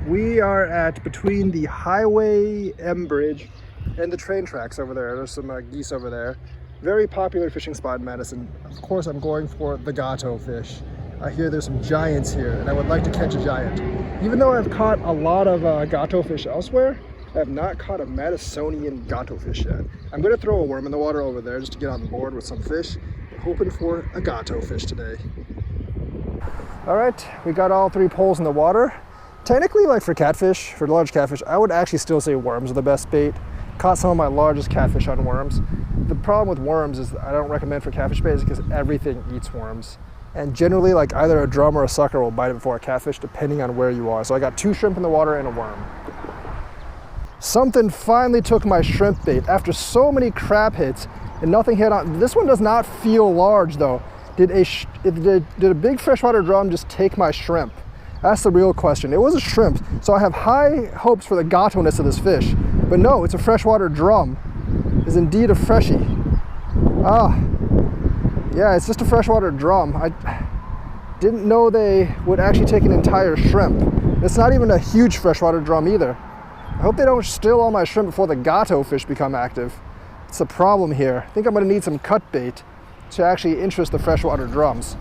We are at between the Highway M Bridge and the train tracks over there. There's some geese over there. Very popular fishing spot in Madison. Of course, I'm going for the gato fish. I hear there's some giants here, and I would like to catch a giant. Even though I've caught a lot of gato fish elsewhere, I have not caught a Madisonian gato fish yet. I'm going to throw a worm in the water over there just to get on board with some fish. Hoping for a gato fish today. All right, we got all 3 poles in the water. Technically, like for catfish, for large catfish, I would actually still say worms are the best bait. Caught some of my largest catfish on worms. The problem with worms is I don't recommend for catfish bait is because everything eats worms. And generally, like either a drum or a sucker will bite it before a catfish, depending on where you are. So I got 2 shrimp in the water and a worm. Something finally took my shrimp bait after so many crab hits and nothing hit on. This one does not feel large though. Did a big freshwater drum just take my shrimp? That's the real question. It was a shrimp, so I have high hopes for the gato-ness of this fish. But no, it's a freshwater drum. It's indeed a freshie. Yeah, it's just a freshwater drum. I didn't know they would actually take an entire shrimp. It's not even a huge freshwater drum either. I hope they don't steal all my shrimp before the gato fish become active. It's a problem here. I think I'm gonna need some cut bait to actually interest the freshwater drums.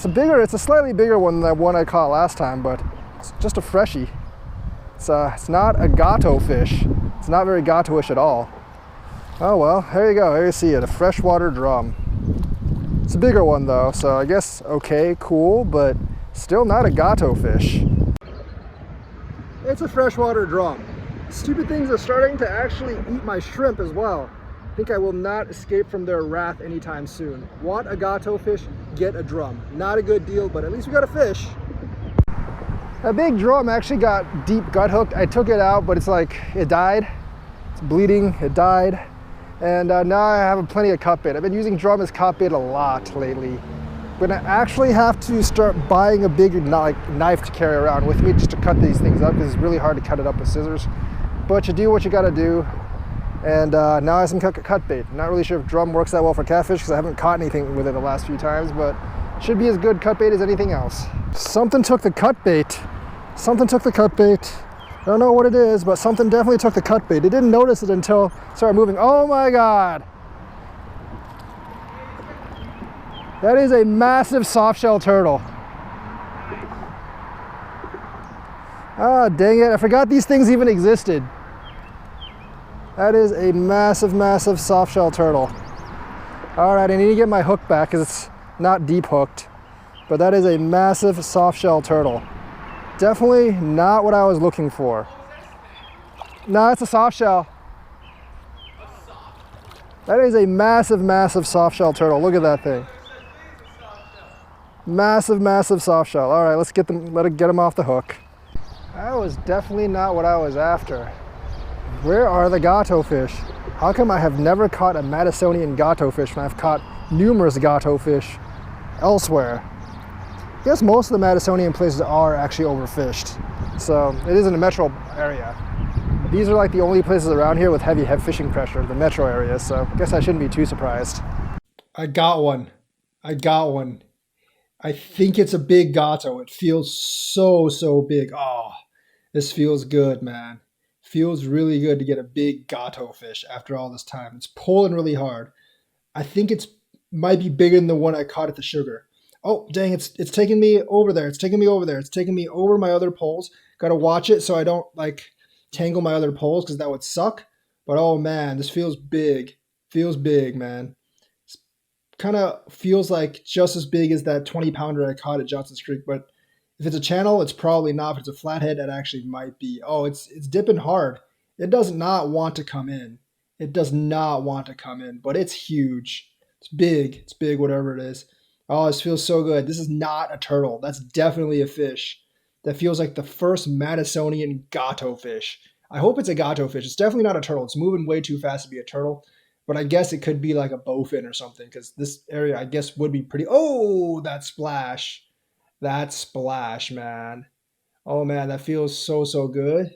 It's a slightly bigger one than the one I caught last time, but it's just a freshie. It's not a gato fish. It's not very gato-ish at all. Oh well, there you go, there you see it, a freshwater drum. It's a bigger one though, so I guess okay, cool, but still not a gato fish. It's a freshwater drum. Stupid things are starting to actually eat my shrimp as well. I think I will not escape from their wrath anytime soon. Want a gato fish? Get a drum. Not a good deal, but at least we got a fish. That big drum actually got deep gut hooked. I took it out, but it's like, it died. It's bleeding, it died. And now I have plenty of cut bait. I've been using drum as cut bait a lot lately. I'm gonna actually have to start buying a big knife to carry around with me just to cut these things up, because it's really hard to cut it up with scissors. But you do what you gotta do. And now I have some cut bait. I'm not really sure if drum works that well for catfish because I haven't caught anything with it the last few times, but should be as good cut bait as anything else. Something took the cut bait. Something took the cut bait. I don't know what it is, but something definitely took the cut bait. I didn't notice it until it started moving. Oh my God. That is a massive softshell turtle. Ah, dang it. I forgot these things even existed. That is a massive, massive softshell turtle. All right, I need to get my hook back because it's not deep hooked, but that is a massive softshell turtle. Definitely not what I was looking for. No, it's a softshell. That is a massive, massive softshell turtle. Look at that thing. Massive, massive softshell. All right, let's get them off the hook. That was definitely not what I was after. Where are the gato fish? How come I have never caught a Madisonian gato fish when I've caught numerous gato fish elsewhere? I guess most of the Madisonian places are actually overfished. So it is in the metro area. These are like the only places around here with heavy fishing pressure, the metro area, so I guess I shouldn't be too surprised. I got one. I think it's a big gato. It feels so big. Oh, this feels good, man. Feels really good to get a big gato fish after all this time. It's pulling really hard. I think might be bigger than the one I caught at the sugar. Oh, dang, it's taking me over there. It's taking me over my other poles. Got to watch it so I don't like tangle my other poles because that would suck. But oh man, this feels big. Feels big, man. Kind of feels like just as big as that 20-pounder I caught at Johnson's Creek, but if it's a channel, it's probably not. If it's a flathead, it actually might be. Oh, it's dipping hard. It does not want to come in. It does not want to come in, but it's huge. It's big, whatever it is. Oh, this feels so good. This is not a turtle. That's definitely a fish. That feels like the first Madisonian gato fish. I hope it's a gato fish. It's definitely not a turtle. It's moving way too fast to be a turtle, but I guess it could be like a bowfin or something because this area, I guess, would be pretty. Oh, that splash. That splash, man. Oh, man, that feels so good.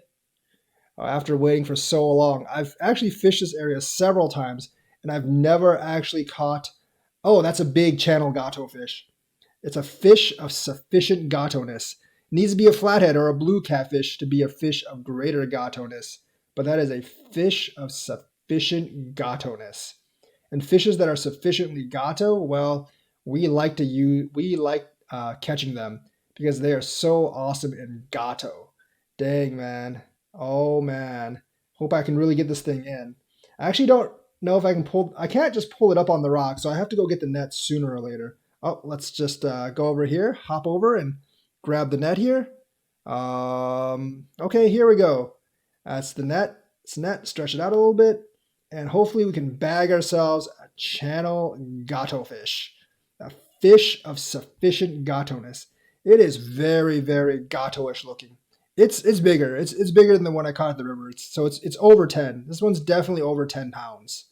After waiting for so long. I've actually fished this area several times, and I've never actually caught... Oh, that's a big channel gato fish. It's a fish of sufficient gato-ness. Needs to be a flathead or a blue catfish to be a fish of greater gato-ness, but that is a fish of sufficient gato-ness. And fishes that are sufficiently gato, well, we like catching them because they are so awesome in gato. Dang, man. Oh, man. Hope I can really get this thing in. I actually don't know if I can't just pull it up on the rock, so I have to go get the net sooner or later. Oh, let's just go over here, hop over and grab the net here. Okay, here we go. That's the net. It's net, stretch it out a little bit, and hopefully we can bag ourselves a channel gato fish. A fish of sufficient gato-ness. It is very, very gato-ish looking. It's bigger. It's bigger than the one I caught at the river. It's over 10. This one's definitely over 10 pounds.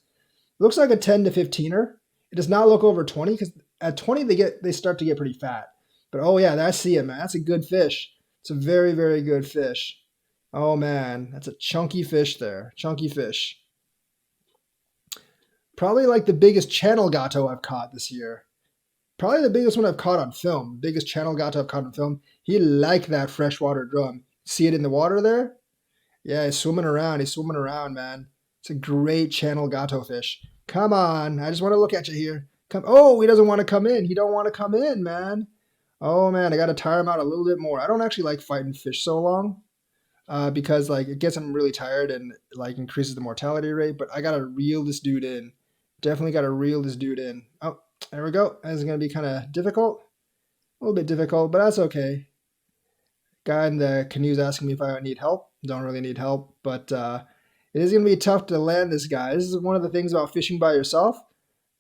It looks like a 10 to 15er. It does not look over 20 because at 20 they start to get pretty fat. But oh yeah, I see it, man. That's a good fish. It's a very, very good fish. Oh man, that's a chunky fish there. Chunky fish. Probably like the biggest channel gato I've caught this year. Probably the biggest one I've caught on film. Biggest channel gato I've caught on film. He liked that freshwater drum. See it in the water there? Yeah, he's swimming around. He's swimming around, man. It's a great channel gato fish. Come on. I just want to look at you here. Come. Oh, he doesn't want to come in. He don't want to come in, man. Oh, man, I got to tire him out a little bit more. I don't actually like fighting fish so long because, like, it gets him really tired and, like, increases the mortality rate. But I got to reel this dude in. Definitely got to reel this dude in. Oh, there we go. This is going to be kind of difficult. A little bit difficult, but that's okay. Guy in the canoe is asking me if I need help. Don't really need help, but it is going to be tough to land this guy. This is one of the things about fishing by yourself.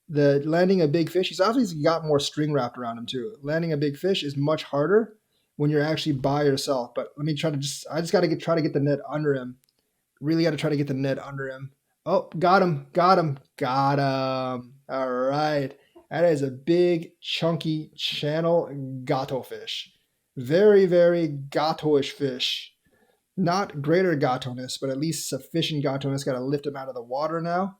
Landing a big fish, he's obviously got more string wrapped around him too. Landing a big fish is much harder when you're actually by yourself. But let me I just got to try to get the net under him. Really got to try to get the net under him. Oh, got him. All right. That is a big, chunky channel gato fish. Very, very gato-ish fish. Not greater gato-ness, but at least sufficient gato-ness. Got to lift him out of the water now.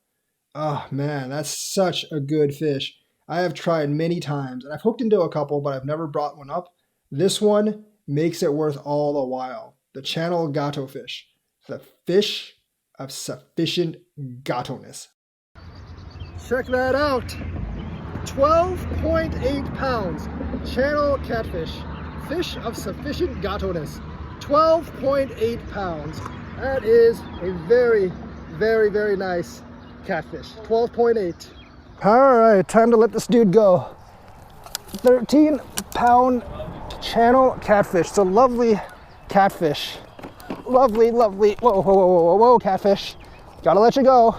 Oh, man, that's such a good fish. I have tried many times, and I've hooked into a couple, but I've never brought one up. This one makes it worth all the while. The channel gato fish. The fish of sufficient gato-ness. Check that out. 12.8 pounds. Channel catfish. Fish of sufficient gato-ness. 12.8 pounds. That is a very, very, very nice catfish. 12.8. All right, time to let this dude go. 13-pound channel catfish. It's a lovely catfish. Lovely, lovely. Whoa, whoa, whoa, whoa, whoa, catfish. Gotta let you go.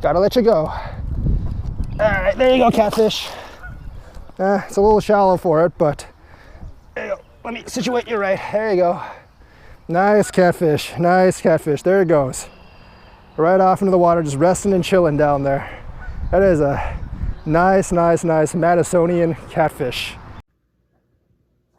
Gotta let you go. All right, there you go, catfish. It's a little shallow for it, but there you go. Let me situate you right. There you go. Nice catfish. Nice catfish. There it goes. Right off into the water, just resting and chilling down there. That is a nice, nice, nice Madisonian catfish.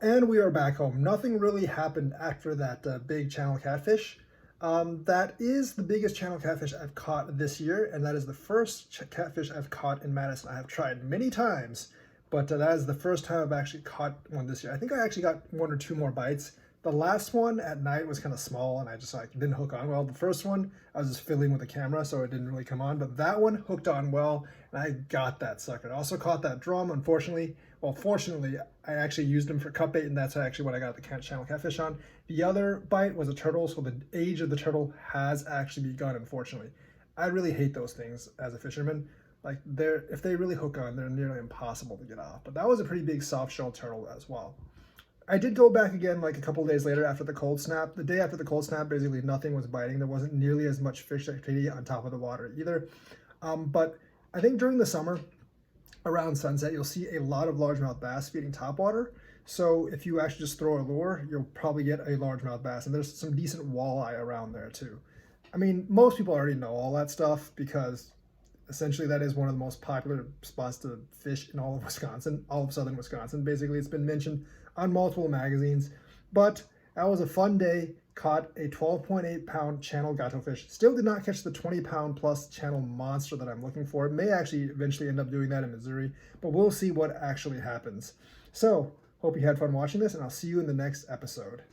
And we are back home. Nothing really happened after that big channel catfish. That is the biggest channel catfish I've caught this year, and that is the first catfish I've caught in Madison. I have tried many times, but that is the first time I've actually caught one this year. I think I actually got one or two more bites. The last one at night was kind of small and I just didn't hook on well. The first one, I was just filling with the camera, so it didn't really come on, but that one hooked on well and I got that sucker. I also caught that drum, unfortunately. Well, fortunately, I actually used them for cut bait and that's actually what I got the channel catfish on. The other bite was a turtle, so the age of the turtle has actually begun, unfortunately. I really hate those things as a fisherman. Like, if they really hook on, they're nearly impossible to get off. But that was a pretty big soft-shell turtle as well. I did go back again like a couple of days later after the cold snap. The day after the cold snap, basically nothing was biting. There wasn't nearly as much fish activity on top of the water either. But I think during the summer, around sunset, you'll see a lot of largemouth bass feeding topwater. So if you actually just throw a lure, you'll probably get a largemouth bass. And there's some decent walleye around there too. I mean, most people already know all that stuff because essentially that is one of the most popular spots to fish in all of Wisconsin, all of southern Wisconsin. Basically, it's been mentioned on multiple magazines, but that was a fun day. Caught a 12.8 pound channel gato fish. Still did not catch the 20 pound plus channel monster that I'm looking for. May actually eventually end up doing that in Missouri, but we'll see what actually happens. So Hope you had fun watching this, and I'll see you in the next episode.